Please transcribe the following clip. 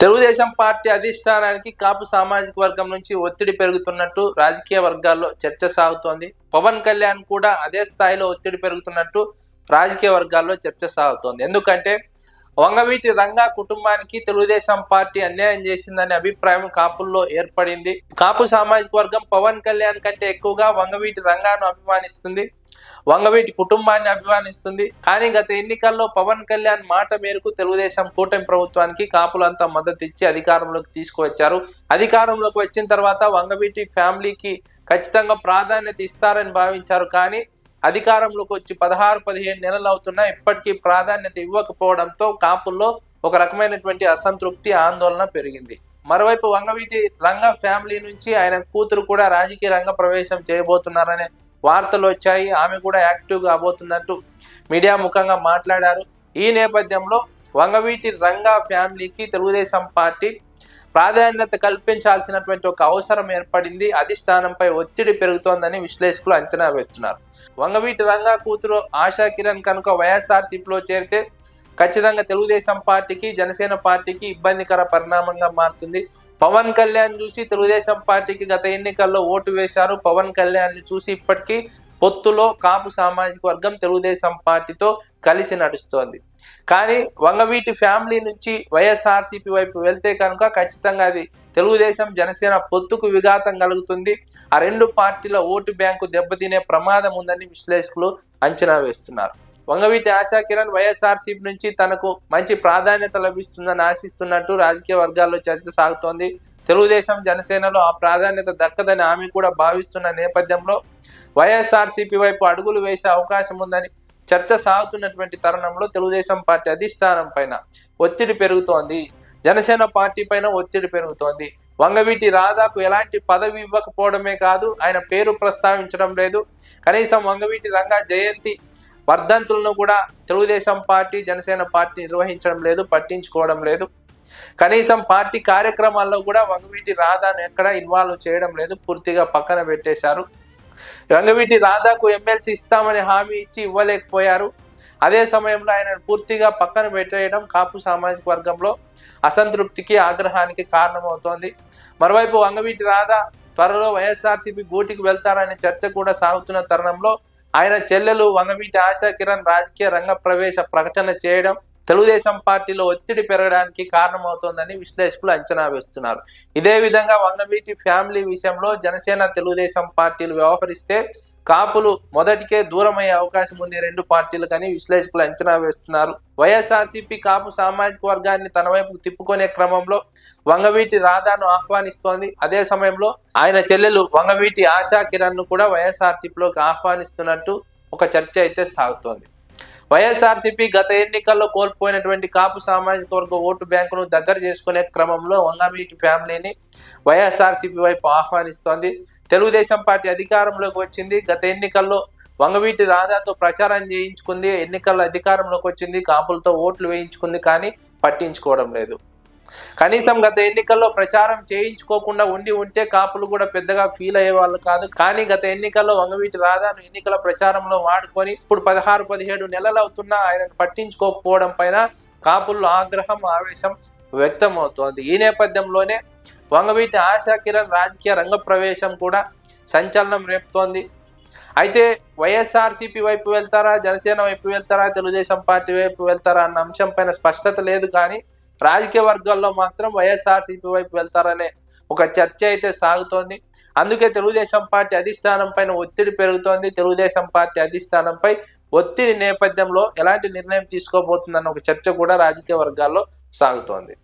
Telugu Desam party అధిష్టానానికి కాపు సామాజిక వర్గం నుంచి ఒత్తిడి పెరుగుతున్నట్టు రాజకీయ వర్గాల్లో చర్చ సాగుతోంది. పవన్ కళ్యాణ్ కూడా అదే స్థాయిలో ఒత్తిడి పెరుగుతున్నట్టు రాజకీయ వర్గాల్లో చర్చ సాగుతోంది. ఎందుకంటే వంగవీటి రంగా కుటుంబానికి తెలుగుదేశం పార్టీ అన్యాయం చేసిందనే అభిప్రాయం కాపుల్లో ఏర్పడింది. కాపు సామాజిక వర్గం పవన్ కళ్యాణ్ కంటే ఎక్కువగా వంగవీటి రంగాను అభిమానిస్తుంది, వంగవీటి కుటుంబాన్ని అభిమానిస్తుంది. కానీ గత ఎన్నికల్లో పవన్ కళ్యాణ్ మాట మేరకు తెలుగుదేశం కూటమి ప్రభుత్వానికి కాపులంతా మద్దతు ఇచ్చి అధికారంలోకి తీసుకువచ్చారు. అధికారంలోకి వచ్చిన తర్వాత వంగవీటి ఫ్యామిలీకి ఖచ్చితంగా ప్రాధాన్యత ఇస్తారని భావించారు. కానీ అధికారంలోకి వచ్చి 16-17 నెలలు అవుతున్నా ఇప్పటికీ ప్రాధాన్యత ఇవ్వకపోవడంతో కాపుల్లో ఒక రకమైనటువంటి అసంతృప్తి, ఆందోళన పెరిగింది. మరోవైపు వంగవీటి రంగ ఫ్యామిలీ నుంచి ఆయన కూతురు కూడా రాజకీయ రంగ ప్రవేశం చేయబోతున్నారనే వార్తలు వచ్చాయి. ఆమె కూడా యాక్టివ్ కాబోతున్నట్టు మీడియా ముఖంగా మాట్లాడారు. ఈ నేపథ్యంలో వంగవీటి రంగ ఫ్యామిలీకి తెలుగుదేశం పార్టీ ప్రాధాన్యత కల్పించాల్సినటువంటి ఒక అవసరం ఏర్పడింది. అధిష్టానంపై ఒత్తిడి పెరుగుతోందని విశ్లేషకులు అంచనా వేస్తున్నారు. వంగవీటి రంగా కూతురు ఆశా కిరణ్ కనుక వైఎస్ఆర్సీపీలో చేరితే ఖచ్చితంగా తెలుగుదేశం పార్టీకి, జనసేన పార్టీకి ఇబ్బందికర పరిణామంగా మారుతుంది. పవన్ కళ్యాణ్ చూసి తెలుగుదేశం పార్టీకి గత ఎన్నికల్లో ఓటు వేశారు. పవన్ కళ్యాణ్ చూసి ఇప్పటికీ పొత్తులో కాపు సామాజిక వర్గం తెలుగుదేశం పార్టీతో కలిసి నడుస్తోంది. కానీ వంగవీటి ఫ్యామిలీ నుంచి వైఎస్ఆర్సీపీ వైపు వెళ్తే కనుక ఖచ్చితంగా అది తెలుగుదేశం జనసేన పొత్తుకు విఘాతం కలుగుతుంది. ఆ రెండు పార్టీల ఓటు బ్యాంకు దెబ్బతినే ప్రమాదం ఉందని విశ్లేషకులు అంచనా వేస్తున్నారు. వంగవీటి ఆశా కిరణ్ వైఎస్ఆర్సీపీ నుంచి తనకు మంచి ప్రాధాన్యత లభిస్తుందని ఆశిస్తున్నట్టు రాజకీయ వర్గాల్లో చర్చ సాగుతోంది. తెలుగుదేశం జనసేనలో ఆ ప్రాధాన్యత దక్కదని ఆమె కూడా భావిస్తున్న నేపథ్యంలో వైఎస్ఆర్సీపీ వైపు అడుగులు వేసే అవకాశం ఉందని చర్చ సాగుతున్నటువంటి తరుణంలో తెలుగుదేశం పార్టీ అధిష్టానం పైన ఒత్తిడి పెరుగుతోంది, జనసేన పార్టీ పైన ఒత్తిడి పెరుగుతోంది. వంగవీటి రాధాకు ఎలాంటి పదవి ఇవ్వకపోవడమే కాదు, ఆయన పేరు ప్రస్తావించడం లేదు. కనీసం వంగవీటి రంగా జయంతి వర్ధంతులను కూడా తెలుగుదేశం పార్టీ, జనసేన పార్టీ నిర్వహించడం లేదు, పట్టించుకోవడం లేదు. కనీసం పార్టీ కార్యక్రమాల్లో కూడా వంగవీటి రాధాను ఎక్కడా ఇన్వాల్వ్ చేయడం లేదు, పూర్తిగా పక్కన పెట్టేశారు. వంగవీటి రాధాకు ఎమ్మెల్సీ ఇస్తామని హామీ ఇచ్చి ఇవ్వలేకపోయారు. అదే సమయంలో ఆయన పూర్తిగా పక్కన పెట్టేయడం కాపు సామాజిక వర్గంలో అసంతృప్తికి, ఆగ్రహానికి కారణమవుతోంది. మరోవైపు వంగవీటి రాధా త్వరలో వైఎస్ఆర్సీపీ గూటికి వెళ్తారనే చర్చ కూడా సాగుతున్న తరుణంలో ఆయన చెల్లెలు వంగవీటి ఆశా కిరణ్ రాజకీయ రంగ ప్రవేశ ప్రకటన చేయడం తెలుగుదేశం పార్టీలో ఒత్తిడి పెరగడానికి కారణమవుతోందని విశ్లేషకులు అంచనా వేస్తున్నారు. ఇదే విధంగా వంగవీటి ఫ్యామిలీ విషయంలో జనసేన, తెలుగుదేశం పార్టీలు వ్యవహరిస్తే కాపులు మొదటికే దూరమయ్యే అవకాశం ఉంది రెండు పార్టీలకని విశ్లేషకులు అంచనా వేస్తున్నారు. వైఎస్ఆర్సీపీ కాపు సామాజిక వర్గాన్ని తన వైపు తిప్పుకునే క్రమంలో వంగవీటి రాధాను ఆహ్వానిస్తోంది. అదే సమయంలో ఆయన చెల్లెలు వంగవీటి ఆశా కిరణ్ ను కూడా వైఎస్ఆర్సీపీలోకి ఆహ్వానిస్తున్నట్టు ఒక చర్చ అయితే సాగుతోంది. వైఎస్ఆర్సీపీ గత ఎన్నికల్లో కోల్పోయినటువంటి కాపు సామాజిక వర్గ ఓటు బ్యాంకును దగ్గర చేసుకునే క్రమంలో వంగవీటి ఫ్యామిలీని వైఎస్ఆర్సీపీ వైపు ఆహ్వానిస్తోంది. తెలుగుదేశం పార్టీ అధికారంలోకి వచ్చింది. గత ఎన్నికల్లో వంగవీటి రాధాతో ప్రచారం చేయించుకుంది, ఎన్నికల్లో అధికారంలోకి వచ్చింది, కాపులతో ఓట్లు వేయించుకుంది, కానీ పట్టించుకోవడం లేదు. కనీసం గత ఎన్నికల్లో ప్రచారం చేయించుకోకుండా ఉంటే కాపులు కూడా పెద్దగా ఫీల్ అయ్యే వాళ్ళు కాదు. కానీ గత ఎన్నికల్లో వంగవీటి రాధాను ఎన్నికల ప్రచారంలో వాడుకొని ఇప్పుడు 16-17 నెలలు అవుతున్నా ఆయనను పట్టించుకోకపోవడం పైన కాపుల్లో ఆగ్రహం, ఆవేశం వ్యక్తం అవుతోంది. ఈ నేపథ్యంలోనే వంగవీటి ఆశా కిరణ్ రాజకీయ రంగ ప్రవేశం కూడా సంచలనం రేపుతోంది. అయితే వైఎస్ఆర్సీపీ వైపు వెళ్తారా, జనసేన వైపు వెళ్తారా, తెలుగుదేశం పార్టీ వైపు వెళ్తారా అన్న అంశం పైన స్పష్టత లేదు. కానీ రాజకీయ వర్గాల్లో మాత్రం వైఎస్ఆర్సీపీ వైపు వెళ్తారనే ఒక చర్చ అయితే సాగుతోంది. అందుకే తెలుగుదేశం పార్టీ అధిష్టానం పైన ఒత్తిడి పెరుగుతోంది. తెలుగుదేశం పార్టీ అధిష్టానంపై ఒత్తిడి నేపథ్యంలో ఎలాంటి నిర్ణయం తీసుకోబోతుందన్న ఒక చర్చ కూడా రాజకీయ వర్గాల్లో సాగుతోంది.